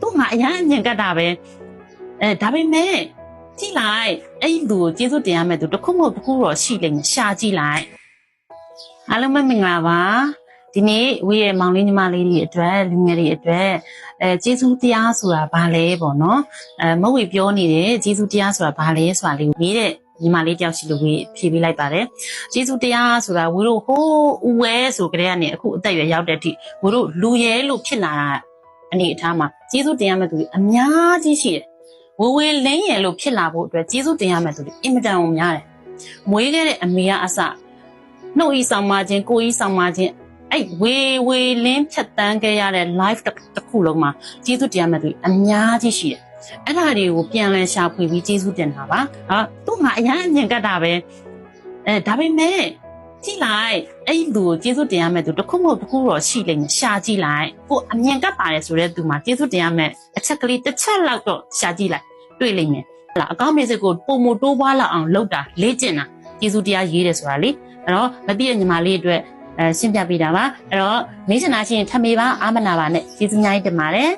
သူငါအရန်အမြင်ကတ်တာပဲဒါပေမဲ့ကြည့်လိုက်အဲ့လူကိုကျေးဇူးတင်ရမယ်သူတစ်ခုမဟုတ်တစ်ခုတော့ရှိလိမ့်မယ်ရှာကြည့်လိုက်အားလုံးပဲမင်္ဂလာပါဒီနေ့ဝေးရဲ့မောင်လေးညီမလေးတွေအတွက်လူငယ်တွေအတွက်ကျေးဇူးတရားဆိုတာဘာလဲပေါ့နော်မဟုတ်ဝေပြောနေတယ်ကျေးဇူးတရားဆိုတာဘာလဲဆိုတာလေးကိုမေးတဲ့ညီမလေးတယောက်ရှိလို့ဝေးဖြေပေးလိုက်ပါတယ်ကျေးဇူးတရားဆိုတာဝေးတို့ဟိုးဦးဝဲဆိုကြတဲ့ကနေအခုအသက်အရွယ်ရောက်တဲ့အထိဝေးတို့လူရဲလို့ဖြစ်လာတာအနေအထားမှာကျေးဇူးတင်ရမယ့်သူအများကြီးရှိတယ်ဝေလင်းရယ်လို့ဖြစ်လာဖို့အတွက်ကျေးဇူးတင်ရမယ့်သူအင်မတန်ကိုများတယ်မွေးခဲ့တဲ့အမေကအစနှုတ်ဤဆောင်မခြင်းကိုဤဆောင်မခြင်းအဲ့ဝေလင်းဖြတ်တန်းခဲ့ရတဲ့ life တစ်ခုလုံးမှာကျေးဇူးတင်ရမယ့်သူအများကြီးရှိတယ်အဲ့ဒါတွေကိုပြန်လည်ရှာဖွေပြီးကျေးဇူးတင်တာပါသူငါအရန်အမြင်ကတ်တာပဲဒါပေမဲ့ကြည့်လိုက်အဲ့လူကိုကျေးဇူးတင်ရမယ့်သူတစ်ခုမဟုတ်တစ်ခုတော့ရှိလိမ့်မယ်ရှာကြည့်လိုက်ကိုအမြင်ကတ်ပါတယ်ဆိုတဲ့သူမှာကျေးဇူးတင်ရမယ့်အချက်ကလေးတစ်ချက်လောက်တော့ရှာကြည့်လိုက်တွေ့လိမ့်မယ်အကောင့်မေးစစ်ကိုပုံမတိုးပွားလောက်အောင်လုပ်တာလေ့ကျင့်တာကျေးဇူးတရားရေးတယ်ဆိုတာလေအဲ့တော့မသိတဲ့ညီမလေးအတွက်ရှင်းပြပေးတာပါအဲ့တော့မေးချင်တာရှိရင်ထပ်မေးပါအာမနာပါနဲ့ကျေးဇူးများကြီးတင်ပါတယ်